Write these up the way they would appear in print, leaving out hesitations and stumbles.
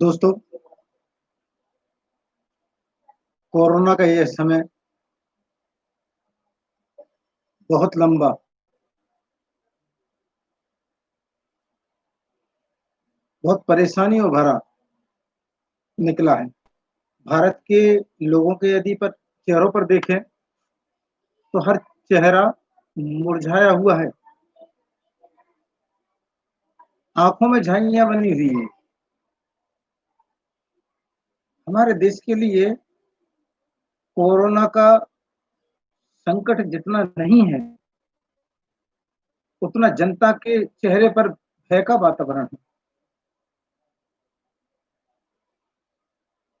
दोस्तों, कोरोना का ये समय बहुत लंबा, बहुत परेशानियों भरा निकला है। भारत के लोगों के यदि पर चेहरों पर देखें, तो हर चेहरा मुरझाया हुआ है, आँखों में झाइयाँ बनी हुई हैं। हमारे देश के लिए कोरोना का संकट जितना नहीं है, उतना जनता के चेहरे पर भय का वातावरण है।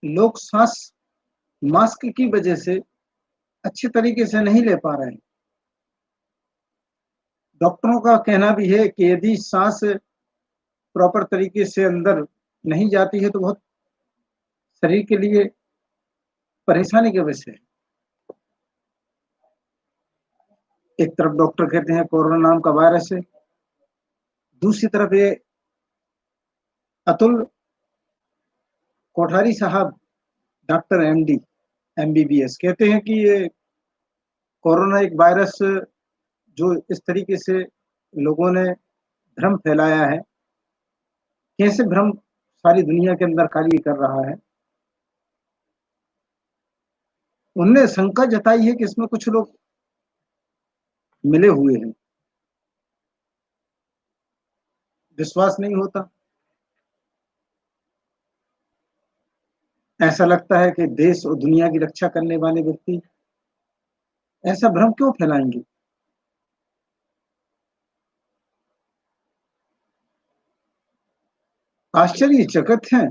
लोग साँस मास्क की वजह से अच्छे तरीके से नहीं ले पा रहे हैं। डॉक्टरों का कहना भी है कि यदि साँस प्रॉपर तरीके से अंदर नहीं जाती है, तो बहुत शरीर के लिए परेशानी का विषय है। एक तरफ डॉक्टर कहते हैं कोरोना नाम का वायरस है, दूसरी तरफ ये अतुल कोठारी साहब, डॉक्टर एमडी, एमबीबीएस कहते हैं कि ये कोरोना एक वायरस जो इस तरीके से लोगों ने भ्रम फैलाया है, कैसे भ्रम सारी दुनिया के अंदर कार्य कर रहा है। उनने शंका जताई है कि इसमें कुछ लोग मिले हुए हैं। विश्वास नहीं होता। ऐसा लगता है कि देश और दुनिया की रक्षा करने वाले व्यक्ति ऐसा भ्रम क्यों फैलाएंगे। आश्चर्यचकित हैं।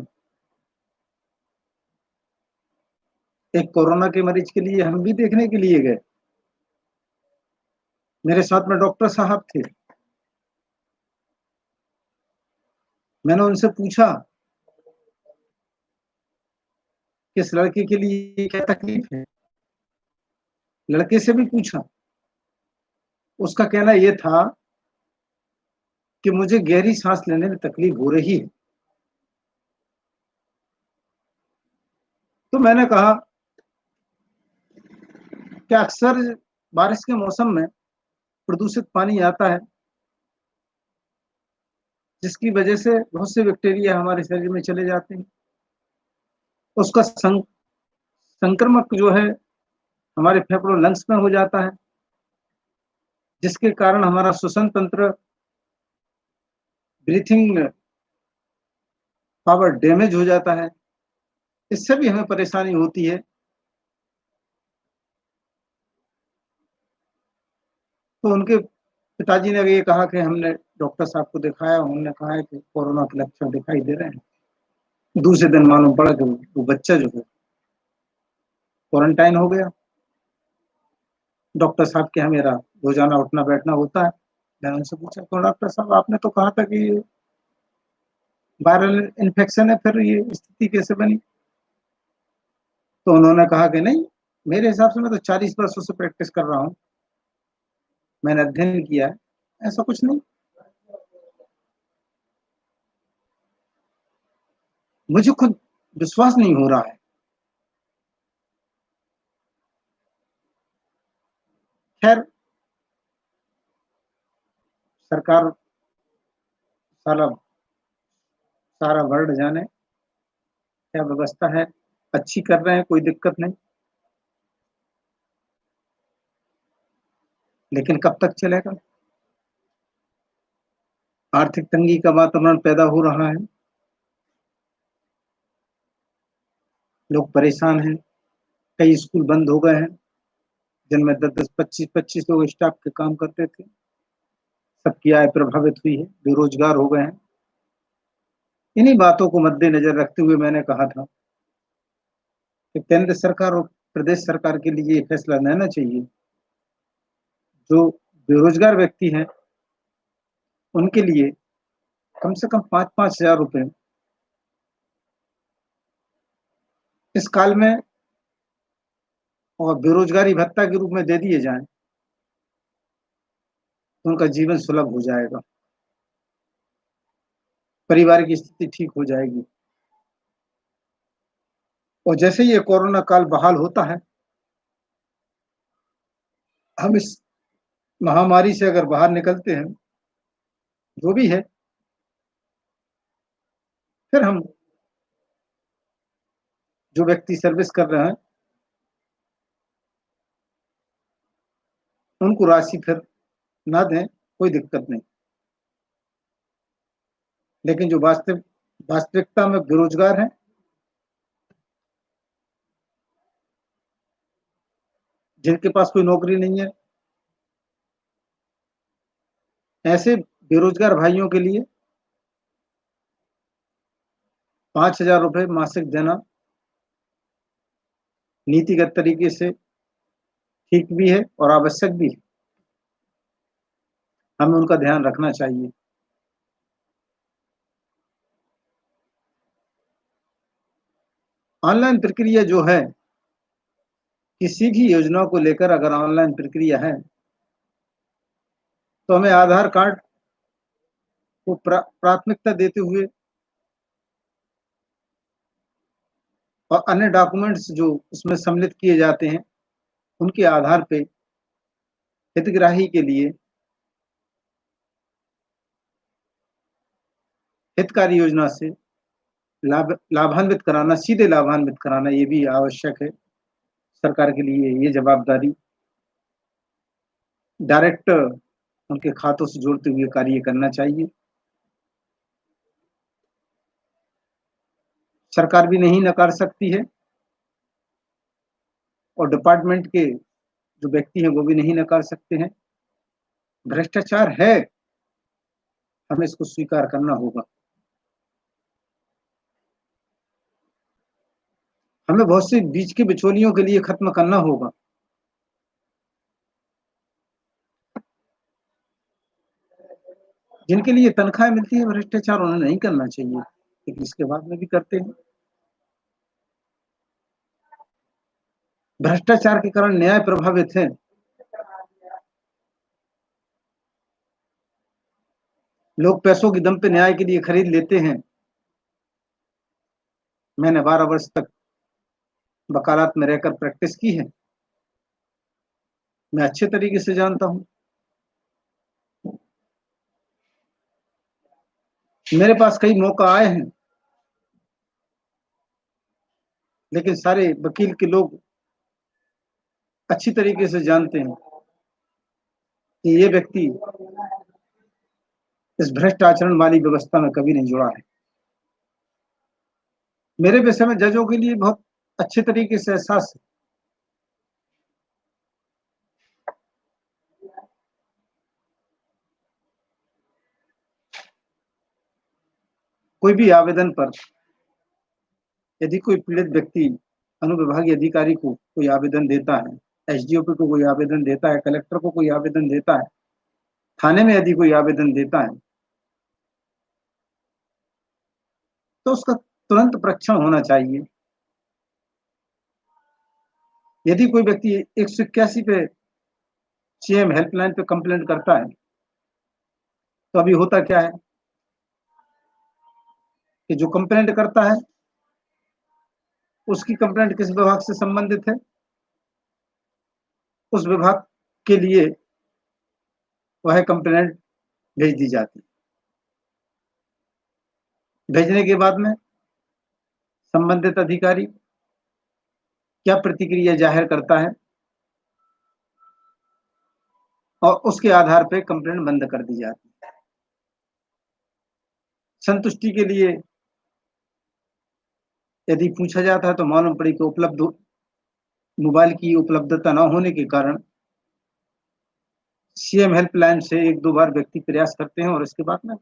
एक कोरोना के मरीज के लिए हम भी देखने के लिए गए। मेरे साथ में डॉक्टर साहब थे। मैंने उनसे पूछा कि इस लड़के के लिए क्या तकलीफ है। लड़के से भी पूछा। उसका कहना यह था कि मुझे गहरी सांस लेने में तकलीफ हो रही है। तो मैंने कहा कि अक्सर बारिश के मौसम में प्रदूषित पानी आता है, जिसकी वजह से बहुत से बैक्टीरिया हमारे शरीर में चले जाते हैं। उसका संक्रमक जो है हमारे फेफड़ों लंग्स में हो जाता है, जिसके कारण हमारा श्वसन तंत्र, ब्रीथिंग पावर डैमेज हो जाता है। इससे भी हमें परेशानी होती है। तो उनके पिताजी ने ये कहा कि हमने डॉक्टर साहब को दिखाया, उन्होंने कहा है कि कोरोना के लक्षण दिखाई दे रहे हैं। दूसरे दिन मालूम पड़ा कि वो बच्चा जो है क्वारंटाइन हो गया। डॉक्टर साहब के यहाँ मेरा रोजाना उठना बैठना होता है। मैंने उनसे पूछा, तो डॉक्टर साहब आपने तो कहा था कि वायरल इन्फेक्शन है, फिर ये स्थिति कैसे बनी। तो उन्होंने कहा कि नहीं, मेरे हिसाब से मैं तो 40 वर्षों से प्रैक्टिस कर रहा हूँ, मैंने अध्ययन किया है, ऐसा कुछ नहीं। मुझे खुद विश्वास नहीं हो रहा है। खैर, सरकार सारा सारा वर्ल्ड जाने क्या व्यवस्था है, अच्छी कर रहे हैं, कोई दिक्कत नहीं। लेकिन कब तक चलेगा। आर्थिक तंगी का वातावरण पैदा हो रहा है, लोग परेशान हैं। कई स्कूल बंद हो गए हैं, जिनमें 10-10, 25-25 लोग स्टाफ के काम करते थे। सबकी आय प्रभावित हुई है, बेरोजगार हो गए हैं। इन्हीं बातों को मद्देनजर रखते हुए मैंने कहा था कि केंद्र सरकार और प्रदेश सरकार के लिए ये फैसला लेना चाहिए, जो बेरोजगार व्यक्ति हैं उनके लिए कम से कम 5-5 हज़ार रुपए इस काल में और बेरोजगारी भत्ता के रूप में दे दिए जाएं, तो उनका जीवन सुलभ हो जाएगा, परिवार की स्थिति ठीक हो जाएगी। और जैसे ये कोरोना काल बहाल होता है, हम इस महामारी से अगर बाहर निकलते हैं, जो भी है, फिर हम जो व्यक्ति सर्विस कर रहे हैं, उनको राशि फिर ना दें, कोई दिक्कत नहीं। लेकिन जो वास्तविकता में बेरोजगार हैं, जिनके पास कोई नौकरी नहीं है, ऐसे बेरोजगार भाइयों के लिए 5,000 रुपये मासिक देना नीतिगत तरीके से ठीक भी है और आवश्यक भी है। हमें उनका ध्यान रखना चाहिए। ऑनलाइन प्रक्रिया जो है, किसी भी योजना को लेकर अगर ऑनलाइन प्रक्रिया है, तो हमें आधार कार्ड को प्राथमिकता देते हुए और अन्य डॉक्यूमेंट्स जो उसमें सम्मिलित किए जाते हैं, उनके आधार पे हितग्राही के लिए हितकारी योजना से लाभान्वित कराना, सीधे लाभान्वित कराना, ये भी आवश्यक है। सरकार के लिए ये जवाबदारी डायरेक्ट उनके खातों से जोड़ते हुए कार्य करना चाहिए। सरकार भी नहीं नकार सकती है और डिपार्टमेंट के जो व्यक्ति हैं वो भी नहीं नकार सकते हैं। भ्रष्टाचार है, हमें इसको स्वीकार करना होगा। हमें बहुत से बीच के बिचौलियों के लिए खत्म करना होगा। जिनके लिए तनख्वाह मिलती है, भ्रष्टाचार उन्हें नहीं करना चाहिए, लेकिन इसके बाद में भी करते हैं। भ्रष्टाचार के कारण न्याय प्रभावित है। लोग पैसों के दम पे न्याय के लिए खरीद लेते हैं। मैंने 12 वर्ष तक वकालत में रहकर प्रैक्टिस की है। मैं अच्छे तरीके से जानता हूं। मेरे पास कई मौका आए हैं, लेकिन सारे वकील के लोग अच्छी तरीके से जानते हैं कि ये व्यक्ति इस भ्रष्ट आचरण वाली व्यवस्था में कभी नहीं जुड़ा है। मेरे विषय में जजों के लिए बहुत अच्छे तरीके से एहसास है। कोई भी आवेदन पर यदि कोई पीड़ित व्यक्ति अनुविभागीय अधिकारी को कोई आवेदन देता है, एसडीओपी को कोई आवेदन देता है, कलेक्टर को कोई आवेदन देता है, थाने में यदि कोई आवेदन देता है, तो उसका तुरंत परीक्षण होना चाहिए। यदि कोई व्यक्ति 181 पे सीएम हेल्पलाइन पे कंप्लेंट करता है, तो अभी होता क्या है कि जो कंप्लेंट करता है, उसकी कंप्लेंट किस विभाग से संबंधित है, उस विभाग के लिए वह कंप्लेंट भेज दी जाती है। भेजने के बाद में संबंधित अधिकारी क्या प्रतिक्रिया जाहिर करता है और उसके आधार पर कंप्लेंट बंद कर दी जाती है। संतुष्टि के लिए यदि पूछा जाता है, तो मालूम पड़ी कि मोबाइल की उपलब्धता न होने के कारण सीएम हेल्पलाइन से 1-2 बार व्यक्ति प्रयास करते हैं और इसके बाद में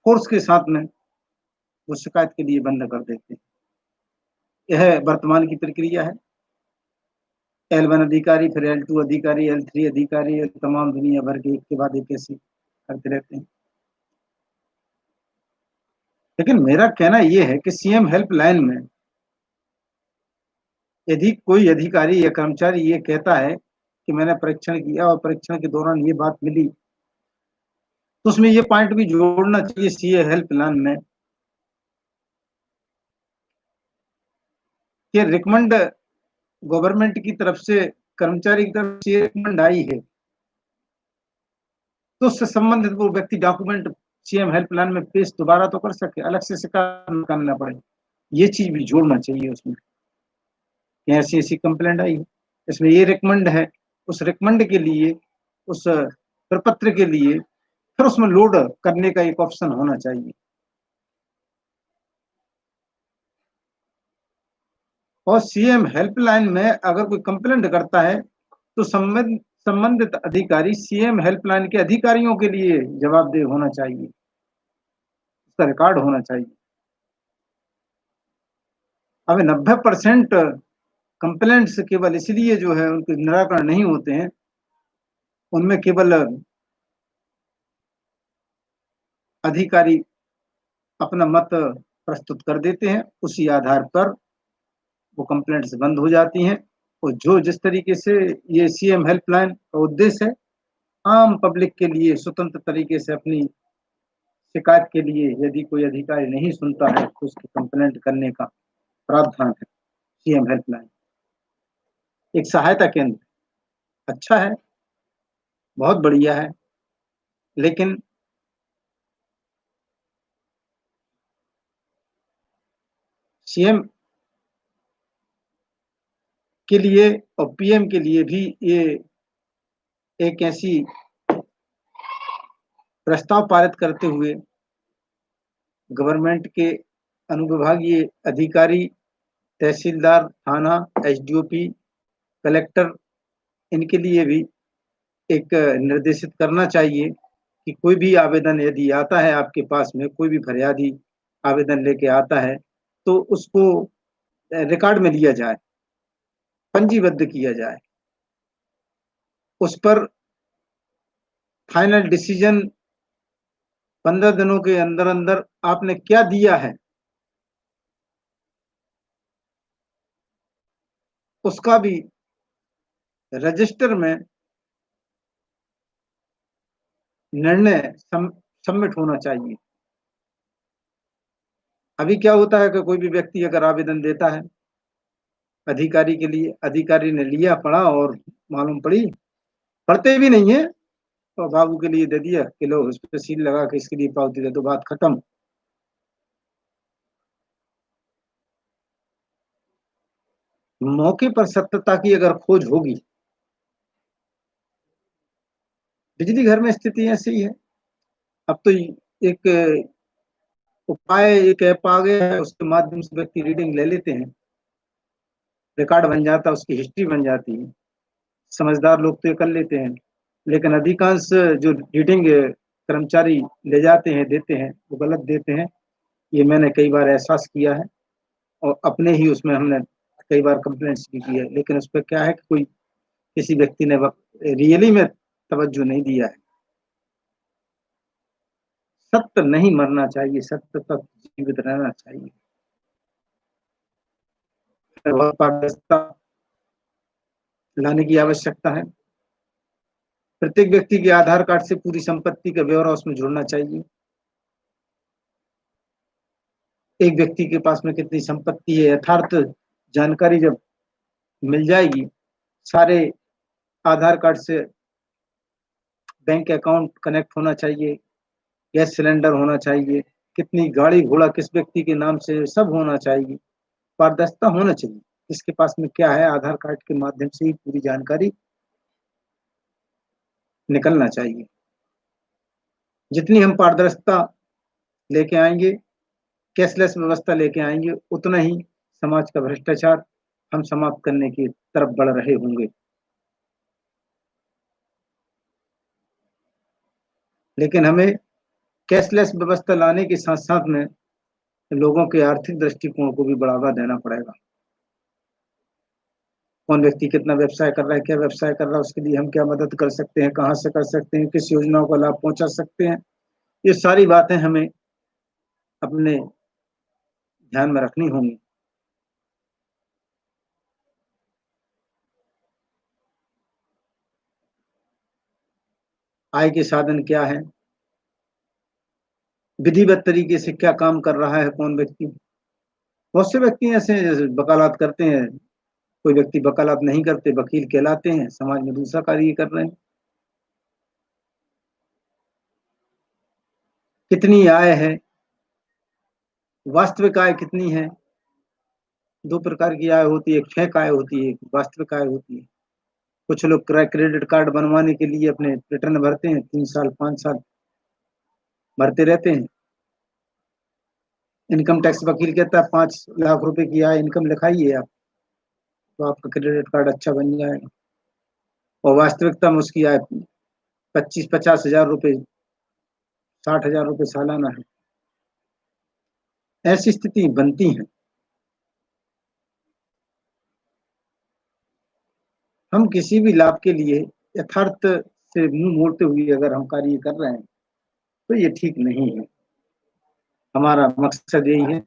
फोर्स के साथ में वो शिकायत के लिए बंद कर देते हैं। यह वर्तमान की प्रक्रिया है। L1 अधिकारी, फिर L2 अधिकारी, L3 अधिकारी, तमाम दुनिया भर के एक के बाद एक ऐसे करते रहते हैं। लेकिन मेरा कहना यह है कि सीएम हेल्पलाइन में यदि कोई अधिकारी या कर्मचारी ये कहता है कि मैंने परीक्षण किया और परीक्षण के दौरान ये बात मिली, तो उसमें ये पॉइंट भी जोड़ना चाहिए सीए हेल्पलाइन में ये रिकमेंड गवर्नमेंट की तरफ से, कर्मचारी की तरफ से रिकमेंड आई है, तो उससे संबंधित वो व्यक्ति डॉक्यूमेंट सीएम हेल्पलाइन में पेश दोबारा तो कर सके, अलग से शिकायत करना पड़े। ये चीज भी जोड़ना चाहिए उसमें कि ऐसी ऐसी कंप्लेंट आई है, इसमें ये रिकमेंड है। उस रिकमेंड के लिए, उस प्रपत्र के लिए फिर उसमें लोड करने का एक ऑप्शन होना चाहिए। और सीएम हेल्पलाइन में अगर कोई कंप्लेंट करता है तो संबंधित अधिकारी सीएम हेल्पलाइन के अधिकारियों के लिए जवाबदेह होना चाहिए, उसका रिकॉर्ड होना चाहिए। अब 90% कंप्लेंट्स केवल इसलिए जो है उनके निराकरण नहीं होते हैं, उनमें केवल अधिकारी अपना मत प्रस्तुत कर देते हैं, उसी आधार पर वो कंप्लेंट्स बंद हो जाती हैं। और जो जिस तरीके से ये सीएम हेल्पलाइन का उद्देश्य है, आम पब्लिक के लिए स्वतंत्र तरीके से अपनी शिकायत के लिए यदि कोई अधिकारी नहीं सुनता है तो उसकी कंप्लेंट करने का प्रावधान है सीएम हेल्पलाइन। एक सहायता केंद्र अच्छा है, बहुत बढ़िया है, लेकिन सीएम के लिए और पीएम के लिए भी ये एक ऐसी प्रस्ताव पारित करते हुए गवर्नमेंट के अनुविभागीय अधिकारी, तहसीलदार, थाना, एसडीओपी, कलेक्टर, इनके लिए भी एक निर्देशित करना चाहिए कि कोई भी आवेदन यदि आता है आपके पास में, कोई भी फरियादी आवेदन लेके आता है तो उसको रिकॉर्ड में लिया जाए, पंजीबद्ध किया जाए, उस पर फाइनल डिसीजन 15 दिनों के अंदर अंदर आपने क्या दिया है उसका भी रजिस्टर में निर्णय सबमिट होना चाहिए। अभी क्या होता है कि कोई भी व्यक्ति अगर आवेदन देता है अधिकारी के लिए, अधिकारी ने लिया, पढ़ा और मालूम पड़ी, पढ़ते भी नहीं है, तो बाबू के लिए दे दिया कि लो उस पर सील लगा के इसके लिए पावती दे दो, बात खत्म। मौके पर सत्यता की अगर खोज होगी, बिजली घर में स्थिति ऐसी ही है। अब तो एक उपाय, एक ऐप आ गया है, उसके माध्यम से व्यक्ति रीडिंग ले लेते हैं, रिकॉर्ड बन जाता है, उसकी हिस्ट्री बन जाती है। समझदार लोग तो ये कर लेते हैं, लेकिन अधिकांश जो रीडिंग कर्मचारी ले जाते हैं, देते हैं, वो गलत देते हैं। ये मैंने कई बार एहसास किया है और अपने ही उसमें हमने कई बार कंप्लेंट्स भी की है, लेकिन उस पर क्या है कि कोई किसी व्यक्ति ने रियली में तवज्जो नहीं दिया है। सत्य नहीं मरना चाहिए, सत्य तक जीवित रहना चाहिए। बहुत पारदर्शिता लाने की आवश्यकता है। प्रत्येक व्यक्ति के आधार कार्ड से पूरी संपत्ति का ब्यौरा उसमें जुड़ना चाहिए। एक व्यक्ति के पास में कितनी संपत्ति है, यथार्थ जानकारी जब मिल जाएगी, सारे आधार कार्ड से बैंक अकाउंट कनेक्ट होना चाहिए, गैस सिलेंडर होना चाहिए, कितनी गाड़ी घोड़ा किस व्यक्ति के नाम से, सब होना चाहिए। पारदर्शिता होना चाहिए, किसके पास में क्या है, आधार कार्ड के माध्यम से ही पूरी जानकारी निकलना चाहिए। जितनी हम पारदर्शिता लेके आएंगे, कैशलेस व्यवस्था लेके आएंगे, उतना ही समाज का भ्रष्टाचार हम समाप्त करने की तरफ बढ़ रहे होंगे। लेकिन हमें कैशलेस व्यवस्था लाने के साथ साथ में लोगों के आर्थिक दृष्टिकोण को भी बढ़ावा देना पड़ेगा। कौन व्यक्ति कितना व्यवसाय कर रहा है, क्या व्यवसाय कर रहा है, उसके लिए हम क्या मदद कर सकते हैं, कहाँ से कर सकते हैं, किस योजनाओं का लाभ पहुंचा सकते हैं, ये सारी बातें हमें अपने ध्यान में रखनी होंगी। आय के साधन क्या है, विधिवत तरीके से क्या काम कर रहा है कौन व्यक्ति, बहुत से व्यक्ति ऐसे हैं जैसे वकालत करते हैं, कोई व्यक्ति वकालत नहीं करते, वकील कहलाते हैं, समाज में दूसरा कार्य कर रहे हैं। कितनी आय है, वास्तविक आय कितनी है? दो प्रकार की आय होती है, एक फेक आय होती है, एक वास्तविक आय होती है। कुछ लोग क्रेडिट कार्ड बनवाने के लिए अपने रिटर्न भरते हैं, 3 साल 5 साल भरते रहते हैं। इनकम टैक्स वकील कहता है 5 लाख रुपए की आय इनकम लिखाइए आप, तो आपका क्रेडिट कार्ड अच्छा बन जाएगा। और वास्तविकता में उसकी आय 25-50 हजार रुपए, 60 हजार रुपए सालाना है। ऐसी स्थिति बनती है। हम किसी भी लाभ के लिए यथार्थ से मुंह मोड़ते हुए अगर हम कार्य कर रहे हैं तो ये ठीक नहीं है। हमारा मकसद यही है,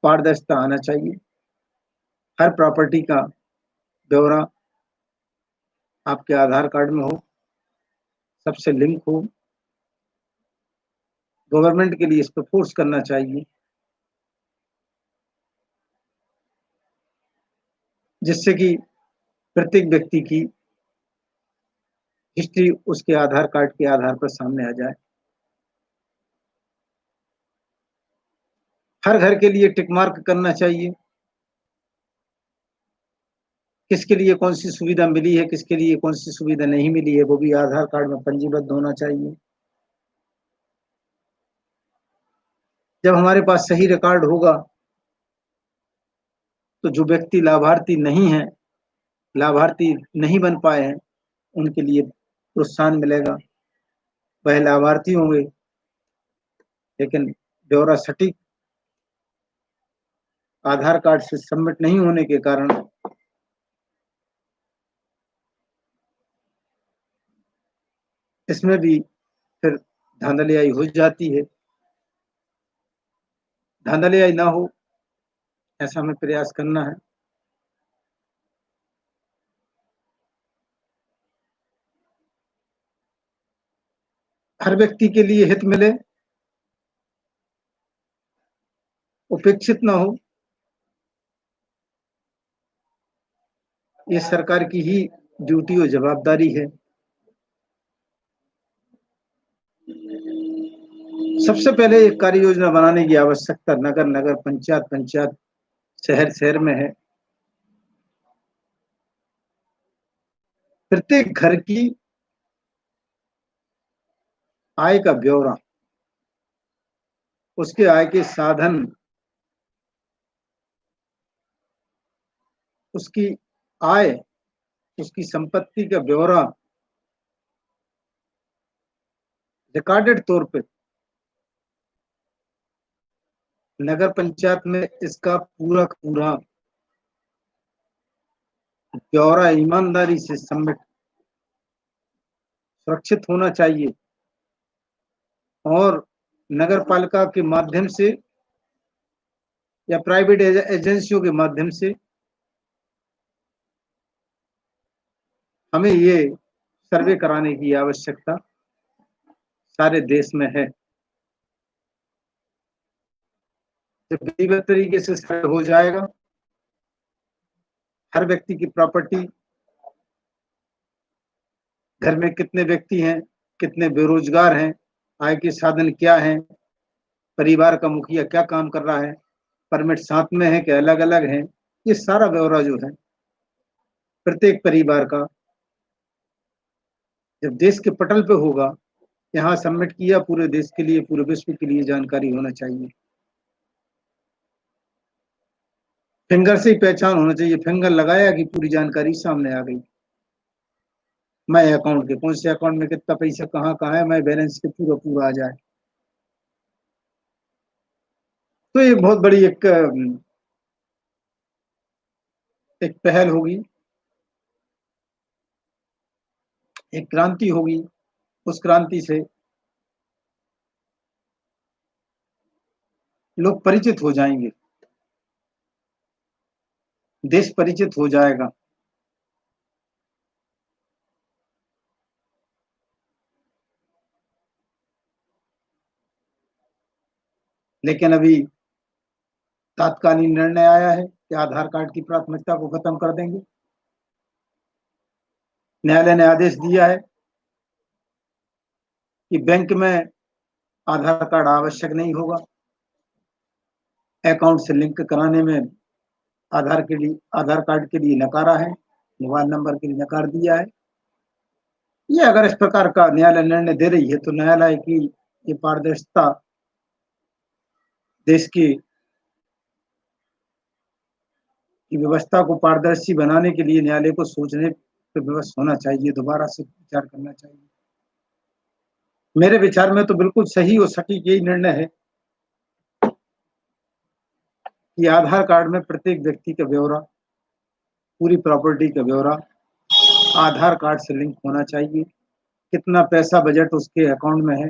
पारदर्शिता आना चाहिए। हर प्रॉपर्टी का ब्यौरा आपके आधार कार्ड में हो, सबसे लिंक हो। गवर्नमेंट के लिए इस पर फोर्स करना चाहिए, जिससे कि प्रत्येक व्यक्ति की हिस्ट्री उसके आधार कार्ड के आधार पर सामने आ जाए। हर घर के लिए टिक मार्क करना चाहिए, किसके लिए कौन सी सुविधा मिली है, किसके लिए कौन सी सुविधा नहीं मिली है, वो भी आधार कार्ड में पंजीबद्ध होना चाहिए। जब हमारे पास सही रिकॉर्ड होगा तो जो व्यक्ति लाभार्थी नहीं है, लाभार्थी नहीं बन पाए हैं, उनके लिए प्रोत्साहन मिलेगा, वह लाभार्थी होंगे। लेकिन ब्यौरा सटीक आधार कार्ड से सबमिट नहीं होने के कारण इसमें भी फिर धांधलियाई हो जाती है। धांधलियाई ना हो ऐसा हमें प्रयास करना है। हर व्यक्ति के लिए हित मिले, उपेक्षित ना हो, ये सरकार की ही ड्यूटी और जवाबदारी है। सबसे पहले एक कार्य योजना बनाने की आवश्यकता नगर नगर, पंचायत पंचायत, शहर शहर में है। प्रत्येक घर की आय का ब्यौरा, उसके आय के साधन, उसकी आय, उसकी संपत्ति का ब्यौरा रिकॉर्डेड तौर पे नगर पंचायत में इसका पूरा पूरा ब्यौरा ईमानदारी से सबमिट सुरक्षित होना चाहिए। और नगर पालिका के माध्यम से या प्राइवेट एजेंसियों के माध्यम से हमें ये सर्वे कराने की आवश्यकता सारे देश में है। जब विधिवत तरीके से सर्वे हो जाएगा, हर व्यक्ति की प्रॉपर्टी, घर में कितने व्यक्ति हैं, कितने बेरोजगार हैं, आय के साधन क्या हैं, परिवार का मुखिया क्या काम कर रहा है, परमिट साथ में है कि अलग अलग है, ये सारा ब्यौरा जो है प्रत्येक परिवार का जब देश के पटल पे होगा, यहाँ सबमिट किया, पूरे देश के लिए, पूरे विश्व के लिए जानकारी होना चाहिए। फिंगर से ही पहचान होना चाहिए, फिंगर लगाया कि पूरी जानकारी सामने आ गई। मैं अकाउंट के कौन से अकाउंट में कितना पैसा कहाँ कहाँ है, मैं बैलेंस के पूरा पूरा आ जाए। तो ये बहुत बड़ी एक पहल होगी, एक क्रांति होगी। उस क्रांति से लोग परिचित हो जाएंगे, देश परिचित हो जाएगा। लेकिन अभी तात्कालिक निर्णय आया है कि आधार कार्ड की प्राथमिकता को खत्म कर देंगे। न्यायालय ने आदेश दिया है कि बैंक में आधार कार्ड आवश्यक नहीं होगा। अकाउंट से लिंक कराने में आधार कार्ड के लिए नकारा है, मोबाइल नंबर के लिए नकार दिया है। ये अगर इस प्रकार का न्यायालय निर्णय दे रही है तो न्यायालय की ये पारदर्शिता देश की व्यवस्था को पारदर्शी बनाने के लिए न्यायालय को सोचने पर विवश होना चाहिए, दोबारा से विचार करना चाहिए। मेरे विचार में तो बिल्कुल सही और सटीक यही निर्णय है कि आधार कार्ड में प्रत्येक व्यक्ति का ब्यौरा, पूरी प्रॉपर्टी का ब्यौरा आधार कार्ड से लिंक होना चाहिए। कितना पैसा बजट उसके अकाउंट में है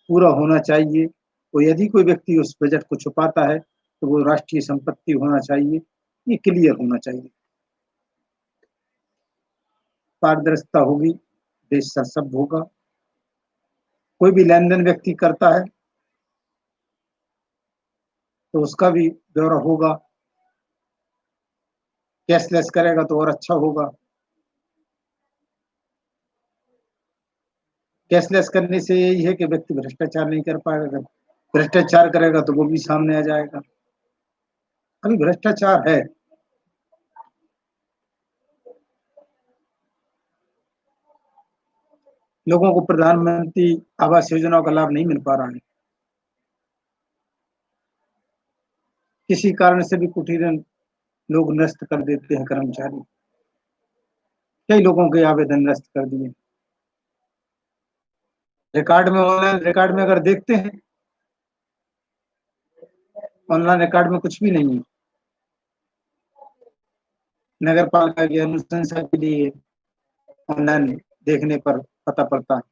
पूरा होना चाहिए। और यदि कोई व्यक्ति उस बजट को छुपाता है तो वो राष्ट्रीय संपत्ति होना चाहिए। ये क्लियर होना चाहिए। पारदर्शिता होगी, देश सशक्त होगा। कोई भी लेन देन व्यक्ति करता है तो उसका भी ब्यौरा होगा। कैशलेस करेगा तो और अच्छा होगा। कैशलेस करने से यही है कि व्यक्ति भ्रष्टाचार नहीं कर पाएगा। अगर भ्रष्टाचार करेगा तो वो भी सामने आ जाएगा। अभी भ्रष्टाचार है। लोगों को प्रधानमंत्री आवास योजना का लाभ नहीं मिल पा रहा है। किसी कारण से भी कुटीर लोग निरस्त कर देते हैं। कर्मचारी कई लोगों के आवेदन निरस्त कर दिए। रिकॉर्ड में, ऑनलाइन रिकॉर्ड में अगर देखते हैं, ऑनलाइन रिकॉर्ड में कुछ भी नहीं है। नगर पालिका की अनुशंसा के लिए ऑनलाइन देखने पर पता पड़ता है।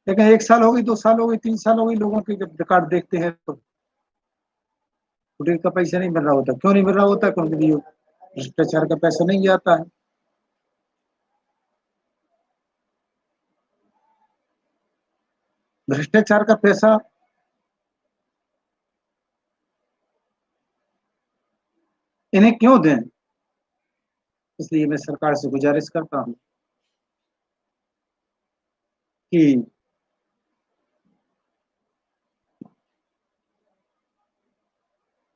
लेकिन 1 साल हो गई, 2 साल हो गई, 3 साल हो गई, लोगों के जब रिकॉर्ड देखते हैं तो कुटीर का पैसा नहीं मिल रहा होता। क्यों नहीं मिल रहा होता? क्योंकि भ्रष्टाचार का पैसा नहीं आता है। भ्रष्टाचार का पैसा इन्हें क्यों दें? इसलिए मैं सरकार से गुजारिश करता हूं कि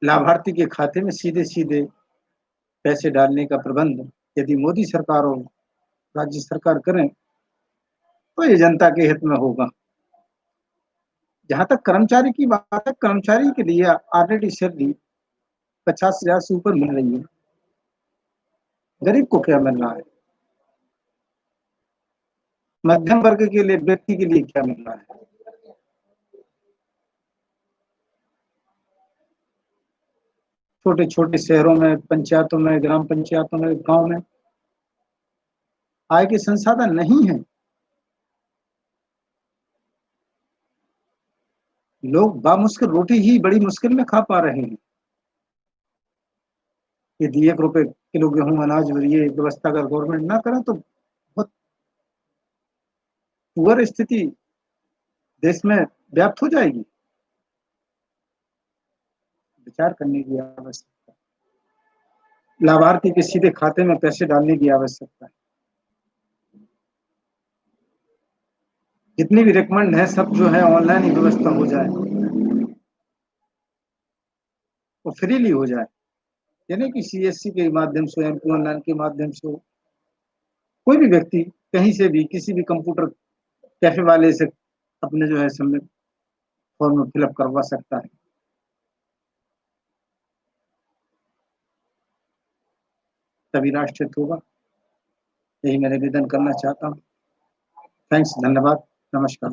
लाभार्थी के खाते में सीधे सीधे पैसे डालने का प्रबंध यदि मोदी सरकार और राज्य सरकार करें तो ये जनता के हित में होगा। जहां तक कर्मचारी की बात है, कर्मचारी के लिए ऑलरेडी सैलरी 50,000 से ऊपर मिल रही है। गरीब को क्या मिल रहा है? मध्यम वर्ग के लिए, व्यक्ति के लिए क्या मिल रहा है? छोटे छोटे शहरों में, पंचायतों में, ग्राम पंचायतों में, गांव में आय के संसाधन नहीं है। लोग बामुश्किल रोटी ही बड़ी मुश्किल में खा पा रहे हैं। यदि 1 रुपए किलो गेहूं, अनाज और ये व्यवस्था अगर गवर्नमेंट ना करे तो बहुत पुअर स्थिति देश में व्याप्त हो जाएगी। विचार करने की आवश्यकता, लाभार्थी के सीधे खाते में पैसे डालने की आवश्यकता है। जितनी भी रिकमेंड है सब जो है ऑनलाइन ही व्यवस्था हो जाए, वो फ्रीली हो जाए। यानी कि सीएससी के माध्यम से, एमपी ऑनलाइन के माध्यम से कोई भी व्यक्ति कहीं से भी किसी भी कंप्यूटर कैफे वाले से अपने जो है सबमिट फॉर्म फिलअप करवा सकता है। तभी राष्ट्र हित होगा। यही मैं निवेदन करना चाहता हूँ। थैंक्स, धन्यवाद, नमस्कार।